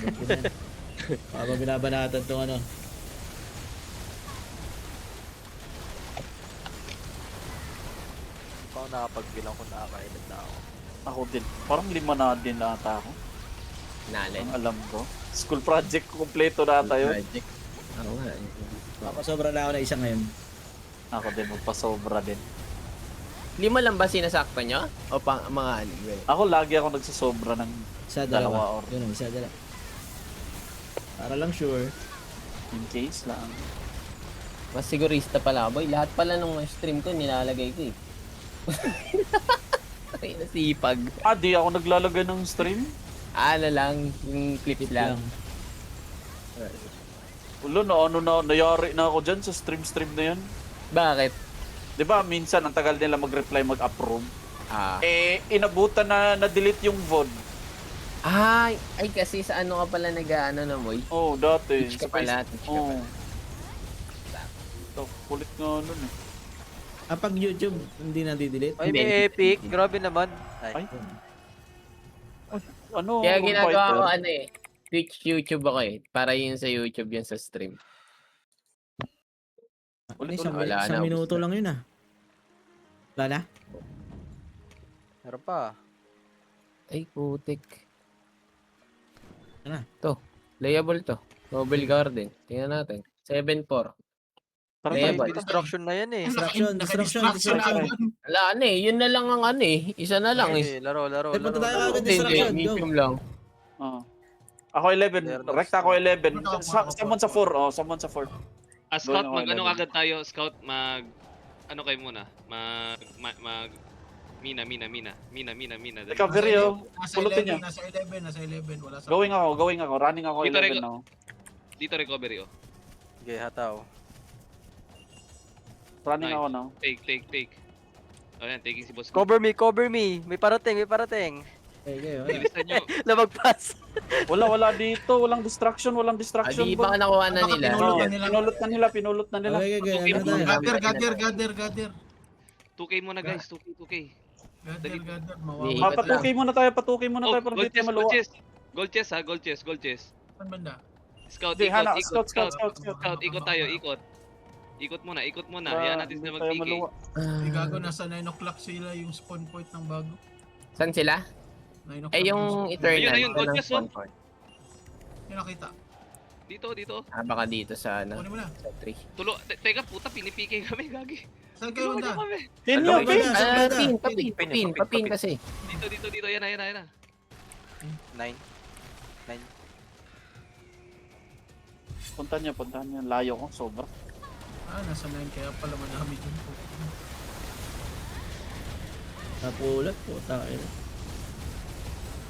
Sabag ko na yan. Habang binabanatan tong ano. Ako nakapagbilang kung nakakailan na ako. Ako din. Parang 5 na din ata ako. Nalin. Ang alam ko. School project ko kompleto na ata yun. Project. Ako nga. Ako sobra na ako na isa ngayon. Ako din, magpasobra din. 5 lang ba sinasakto nyo? O pang mga aliwe? Ako lagi ako nagsasobra ng Isa, Dalawa dalawa. or- Yun, isa, dalawa. Para lang sure. in case lang. Mas sigurista pala, boy. Lahat pala nung stream ko, nilalagay ko eh. Ay, nasipag. Di ako naglalagay ng stream. Ano lang, yung clips lang. Ulo na ano na, nayari na ako dyan sa stream na yan. Bakit? Di ba minsan ang tagal nila mag-reply, mag-approve. Ah. Inabutan na na-delete yung VOD. Ay, kasi sa ano ka pala nag-ano na, boy? Dati. Twitch ka pala, Twitch ka pala. Ito, kulit nga nun eh. Pag YouTube, hindi na didelete. Ay, Hindi. may epic. Grabe naman. Ay, Ay. Ano? Kaya room ginagawa ko fighter? ano eh. Twitch, YouTube ako eh. Para yun sa YouTube, yun sa stream. Isang, Wala isang na, minuto ubos na. lang yun ah. Wala na? meron pa. Ay, putik. Ano? To, layable to. Noble Garden. Tingnan natin. 7-4. Parang May Layable. destruction na yan eh. Distraction. Wala ano eh. Yun na lang ang ano eh. Isa na lang eh. Eh, laro. Punta tayo agad Hindi, distraction. Go. medium lang. Ako 11. Rect ako 11. Someone sa 4. Someone sa 4. Scout, Doon ako mag-ano 11. agad tayo, Scout, ano kayo muna? Mina. Recovery Pulutin niyo. Nasa 11, wala sa... Going ako. Running ako Dito, 11 Rego. now. Dito recovery, oh. Okay, hataw. Running Nice. ako now. Take. Ayan, taking si Boss. Cover me. May parating. Okay. Bilisan nyo. Lamagpas. Wala dito. Walang distraction. Di ba nakuha na nila? Pinulot na nila. Okay. Ano tayo? Gather. 2K muna, guys. 2K. Gather, Hindi. mawawala. Patuki muna tayo para Gold dito maluwa. chest, ha. Gold chest. Saan banda? Scout, Hindi, Hana, ikot. scout. Scout, ikot tayo, ikot. Ikot muna. Hayaan natin sila Tayo mag-PK. maluwa. Ay, gago, nasa 9 o'clock sila yung spawn point ng bago. Saan sila? 9 o'clock Eh, yung spawn- Eternal. Ayun, gold anong chest, oh. spawn point? Yung nakita. Dito. Baka dito sa ano? Kunin mo na. Sa 3. Teka, puta, pinipike kami, gagi. Saan kayo Tulungan nyo banda? kami. Yun Ano yun, ba? Pin. Saan banda? Papin kasi. Dito. Yan na. 9. Puntahan niya. Layo ko, sobra. Nasa 9 kaya pala madami dun po. Napulat po tayo.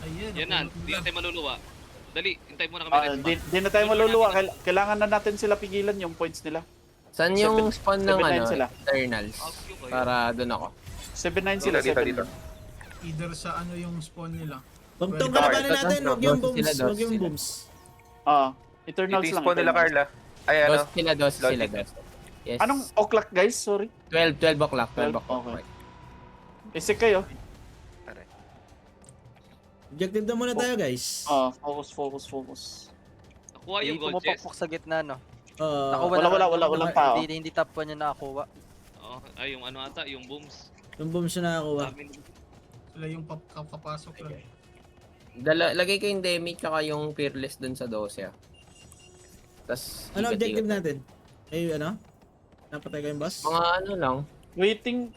Ayan. Yan na, napulot di na. na tayo maluluwa. Dali, hintay muna kami. rest back. Di na tayo maluluwa. Kailangan na natin sila pigilan yung points nila. Saan yung spawn ng 7-9 ano? sila. Eternals. Para doon ako. 7-9 sila, 7-9. Either sa ano yung spawn nila. Huwag tong kalabanin natin. Huwag yung booms. Sila, Huwag yung sila. booms. Eternals Ito yung lang. spawn nila, Eternals. Carla. Ay, ano? Dos sila. Logic. Yes. Anong o'clock guys? Sorry. 12 o'clock. 12 o'clock. Okay. Isik kayo. Objective na muna tayo guys. Focus. Nakuha yung Hindi gold chest. pumapakpok sa gitna, no? Uh, Walang tao. Hindi top 1 yung nakakuha. Ay, yung ano ata, yung booms. yung booms na nakakuha. Sila yung kapapasok lang. Lagay ko yung Demi tsaka yung Fearless dun sa 12. Tas Ano ikot-ikot objective na. natin? Ano? Napatay kayong boss? Mga ano lang. Waiting.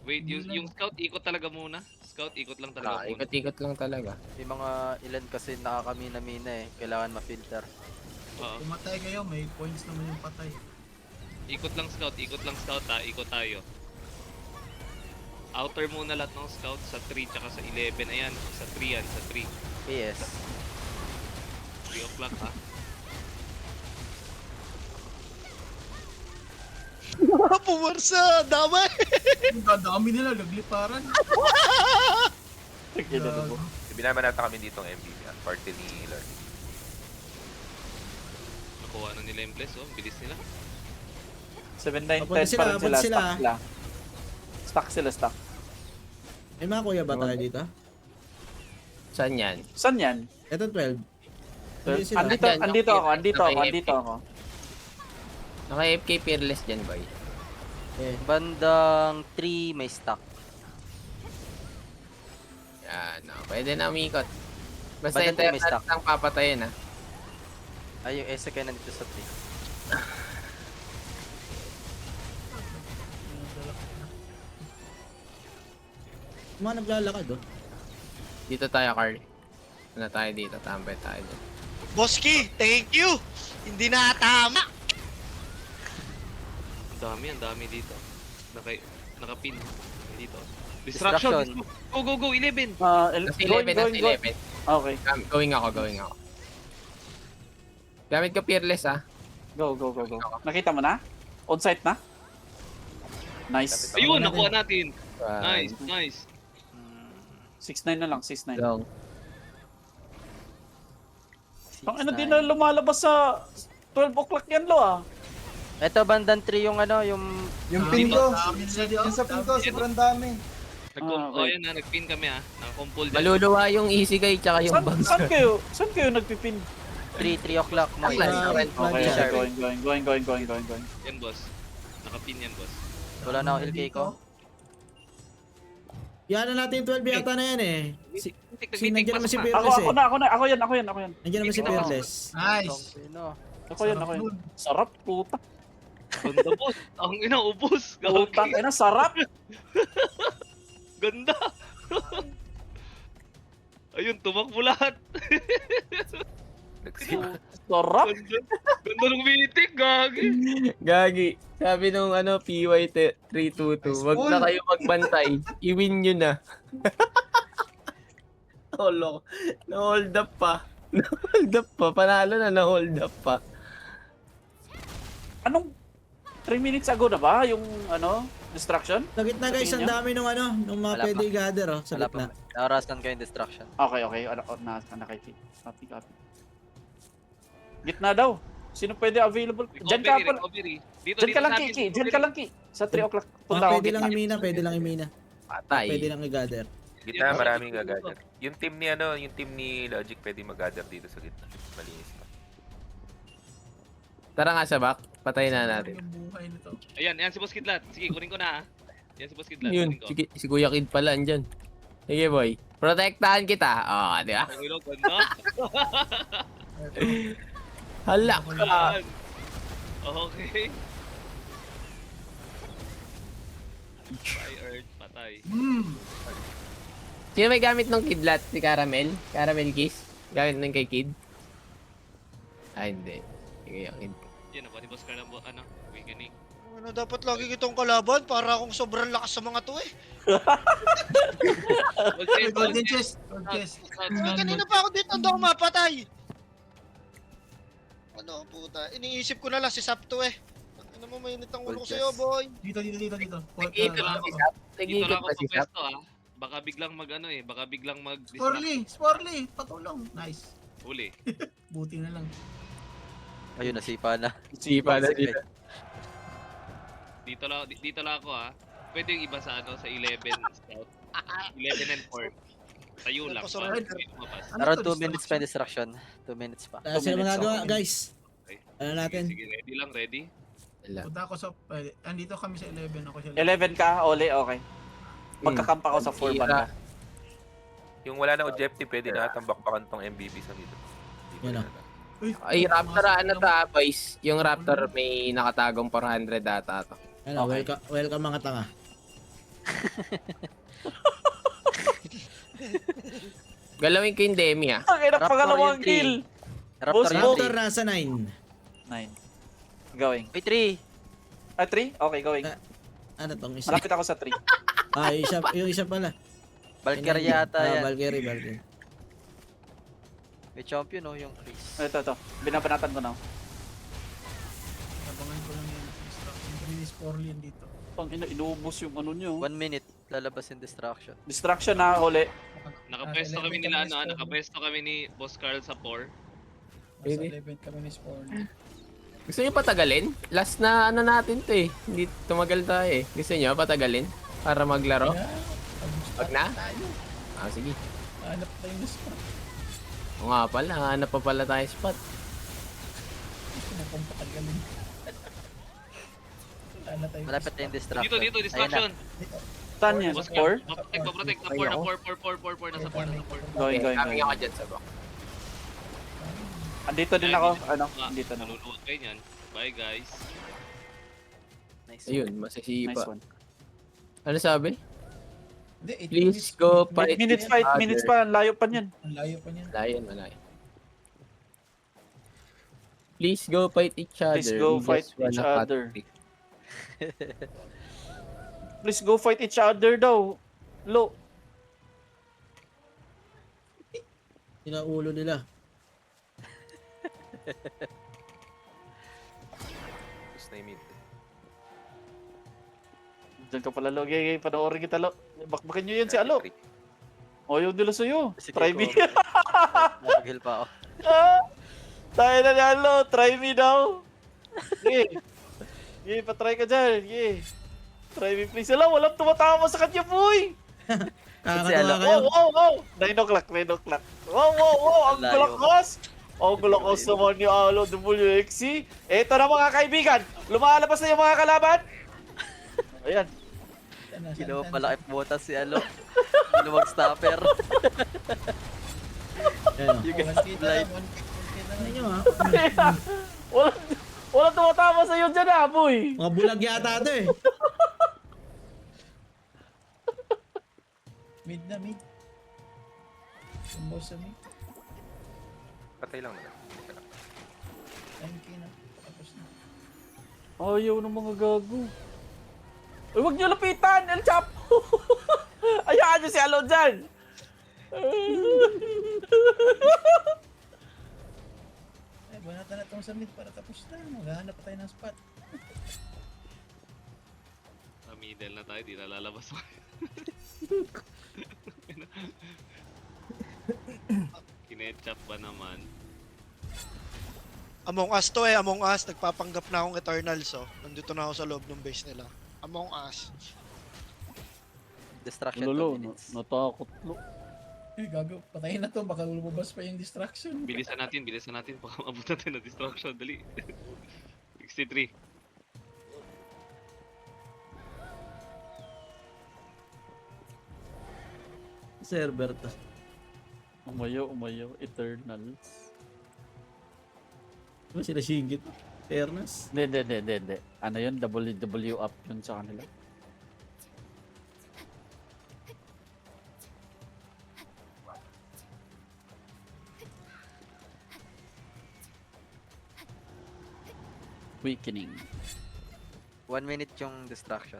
Wait, yung scout, ikot talaga muna. Scout, ikot lang talaga muna. Ikot-ikot lang talaga. May mga ilan kasi nakakamina-mina eh. Kailangan ma-filter. Oo. Pumatay kayo, may points naman yung patay. Ikot lang scout ha, ikot tayo. Outer muna lahat ng scout sa 3 tsaka sa 11. Ayan, sa 3 yan, sa 3. PS. 3 o'clock ha. Pumarsa! Damay! Ang dadami nila, nagliparan. Gago. Binaman natin kami dito ng MVP. Party ni Lord. Nakuha na nila yung place, oh. Bilis nila. 7-9-10 Papunta sila, pa rin papunta sila. sila. Stock sila. May mga kuya ba tayo dito? Saan yan? Saan yan? Ito 12. Hindi sila. Andito ako. Naka-AFK Fearless dyan, boy. Eh, Bandang 3 may stock. Yan, no. Pwede na umikot. Basta Ba't may Eternal stock? lang papatayin, ha. Ay, yung Ese kayo nandito sa 3. mga naglalakad oh. Dito tayo, Carl. Ano tayo dito? Tambay tayo dito. Boski, thank you! Hindi na tama! Ang dami dito. Nakapin. Dito. Distraction. Distraction. Go, 11. Nasa 11, nasa 11. Okay. Going ako. Gamit ko Fearless, ha. Go. Nakita mo na? On-site na? Nice. Ayun, nakuha natin. Right. Nice. 6-9 na lang, 6-9. Long. Ang ano din na lumalabas sa 12 o'clock yan, lo ah. Ito, bandang 3 yung ano, yung... Yung pin ko. Dami nila dito. Yung sa pin ko, sobrang dami. okay. Ayun na, nag-pin kami naka-compul din. Maluluwa yung easy guy tsaka yung bangs. Saan kayo nagpipin? 3 o'clock mo. Nice. Going. Yan, boss. Nakapin yan, boss. Wala na ako heal cake ko. Yan na natin 12 yata na yan eh. Nandiyan naman si Ako Fearless eh. ako yan. Nandiyan naman si Fearless. Nice. Ako yan. Sarap, puta. Ganda, boss. Ang ina, ubos. Putang ina, sarap. Ganda. Ayun, tumakbo lahat. Sarap. Ganda ng meeting, gagi. Gagi. Sabi nung PY 322, wag na kayo magbantay. I-win nyo na. Lolo. Na-hold up pa. Panalo na na-hold up pa. Anong 3 minutes ago na ba yung distraction? Sa gitna guys, ang dami nung nung mga Wala pwede pa. gather oh, sa Wala gitna. pa. Nakarasan ko yung distraction. Okay. Nakikita. Copy. Gitna daw. Sino pwede available? Diyan ka pala. Recovery. Dito, Diyan ka lang, sa amin, Kiki. Diyan ka lang, Kiki. Sa 3 o'clock. Mga Punta ako pwede lang gitna. imina. Patay. Pwede lang i-gather. Gitna, maraming gagather. Yung team ni Logic pwede mag-gather dito sa gitna. Malinis pa. Tara nga sa back. Patayin na natin. Yung buhay nito. Ayan, si Boss Kidlat. Sige, kunin ko na Yan si Boss Kidlat. Yun. Kunin ko. Sige, si Kuya Kid pala andyan. Sige boy. Protektahan kita. Di ba? Ang ilog, ganda. Hala. Yan. Okay. Patay, Earth. Patay. Sino may gamit ng Kidlat? Si Caramel? Caramel Kiss? Gamit ng kay Kid? Hindi. Sige, yung Kid. Yan, ako ni Boss Carl ang awakening. Ano dapat lagi kitong kalaban? Para akong sobrang lakas sa mga to eh. Golden chest. Kanina pa ako dito, hindi ako mapatay. Ano puta, iniisip ko na lang si Sapto eh. Ano mo, mainit ang ulo ko sa'yo, boy. Dito. Nag-ikot lang ba si ako. Sap? Dito Nag-ikot lang ako ba sa si Sap? pwesto Baka biglang baka biglang Sporly, patulong. Nice. Huli. Buti na lang. Ayun, nasipa na. Sipa na dito. Dito lang ako Pwede yung iba sa sa 11 scout. 11 and 4. Tayo lang. Surrender. Around 2 minutes pa yung distraction. 2 minutes pa. Sino magagawa okay. guys? Ano natin? Sige, ready. Punta ako sa... andito kami sa 11. Ako sa 11 ka, Ole, okay. Magkakamp ako sa 4 banda. Yung wala na objective, pwede na natang bakbakan tong MBB sa dito. Yan o. Ay, Raptor boys. Yung Raptor may nakatagong 400 data to. Ano, Okay. welcome mga tanga. Galawin ko yung Demi Ang hirap Raptor pagalawang yung kill. Raptor Boss, yung Raptor 3. nasa 9. 9. Going. Uy, 3. 3? Okay, going. Ano tong isa? Malapit ako sa 3. Yung isa pala. Valkyrie yata yan. Valkyrie. May champion yung Chris. Ito. Binabanatan ko na. Abangan ko lang yan. Yung Sporly yan dito. Pang inuubos yung ano nyo. 1 minute. Lalabas yung distraction. Distraction na, Ole. Nakapwesto kami nila nakapwesto kami ni Boss Carl sa 4. Nasa 11 kami ni Sporly. Gusto nyo patagalin? Last na natin to eh. Hindi tumagal tayo eh. Gusto nyo patagalin? Para maglaro? Wag na? Sige. Hanap tayo ng spot. O nga pala, hanap pa pala tayo spot. Malapit na yung distraction. Dito, distraction. Saan yan? Boss, Four? Protect. Na 4. Nasa 4. Going. Kami ako dyan sa box. Andito din ako. Ano? Andito na. Naluluwag kayo niyan. Bye guys. Nice. Ayun, Nice masisipa. one. Ano sabi? Hindi, 8 Please go fight Minutes each pa, 8 other. minutes pa. Layo pa niyan. Ang layo pa niyan. Malayo. Please go fight each other. Please go We fight just wanna each cut other. pick. Please go fight each other daw. Lo. Sinaulo nila. Tapos na yung mid. Diyan ka pala, Lo. Gay, panoorin kita, Lo. Bakbakin nyo yan si Alo. O, yung nila sa'yo. Si Try me. Kiko. Nag-heal pa ako. Tayo na ni Alo. Try me daw. Gay. Gay, patry ka dyan. Gay. Try me, please. Alo, walang tumatama sa kanya, boy. Kakatawa Ano? kayo. Wow. 9 o'clock. Wow. Ang Layo. gulakos. Ang gulakos naman ni Alo WXC. Eto na mga kaibigan. Lumalabas na yung mga kalaban. Ayan. Ginawa pala kay butas si Alo. Ginawa stopper. Ayan o. You guys blind. Ano nyo ha? Walang tumatama sa'yo dyan, boy. Mga bulag yata ito eh. Mid. Sumbos sa mid. Patay lang naman. Patay lang. 9k na. Tapos na. Ayaw ng mga gago. Uy, huwag niyo lapitan, El Chapo! Ayaan niyo si Alo dyan! Ay, banatan na itong sa mid para tapos na. Maghahanap pa tayo ng spot. Sa middle na tayo, di na lalabas. Kinetchup ba naman? Among Us to Among Us. Nagpapanggap na akong Eternals, oh. Nandito na ako sa loob ng base nila. Among Us. Distraction Lolo, 2 minutes. natakot, Lo. Eh, gago. Patayin na to. Baka lumabas pa yung distraction. Bilisan natin. Baka maabot natin na distraction. Dali. 63. Server to. Umayo, Eternals. Ano sila Shingit? Fairness? Hindi. Ano yun? WW up yun sa kanila. Weakening. 1 minute yung distraction.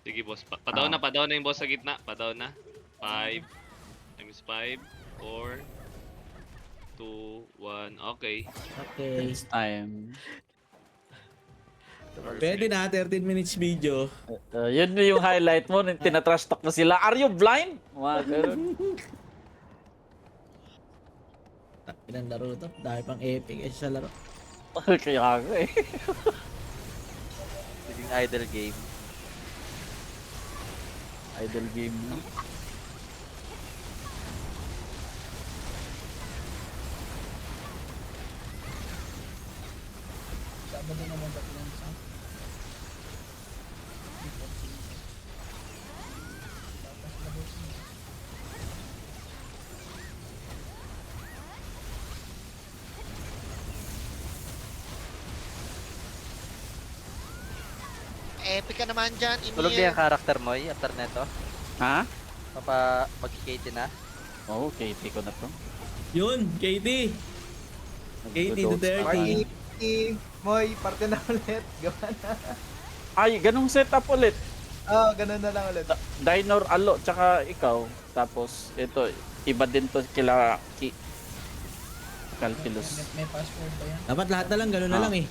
Sige boss. Padaw na yung boss sa gitna. Padaw na. 5 times 5. 4 2 1. Okay. Okay. Time. Pwede na, 13 minutes video. Yun na yung highlight mo. Tinatrash talk mo sila. Are you blind? Mga ganun. Ilang laro to? Dahil pang epic eh sa laro. Kaya ako eh. Naging idle game. Idle game na. Sabado naman ba lang sa Epic ka naman dyan, Tulog na yung character mo after neto. Ha? Mag-KT na. Oo, KT ko na to. Yun, KT! KT to 30. Moy, parte na ulit. Gawa na. Ay, ganung setup ulit. Ganun na lang ulit. Dinor, Alo, tsaka ikaw. Tapos, ito, iba din to kila Calculus. May password pa yan. Dapat lahat na lang, gano'n na lang eh.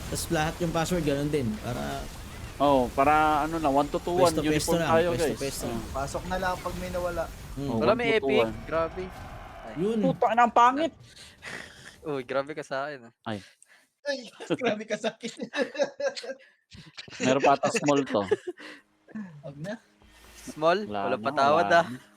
Tapos lahat yung password, gano'n din. Para Oh, para ano na, 1 to 2 Pesto, 1 uniform lang, tayo, pesto, guys. pesto. Pasok na lang pag may nawala. Oh, Wala 1 may to epic. 2, Grabe. Yun. Puta na, ang pangit. Uy, grabe ka sa akin. Ay, grabe ka sa akin. Meron pa ata small to. Huwag na. Small, Wala walang na, patawad wala ah. na.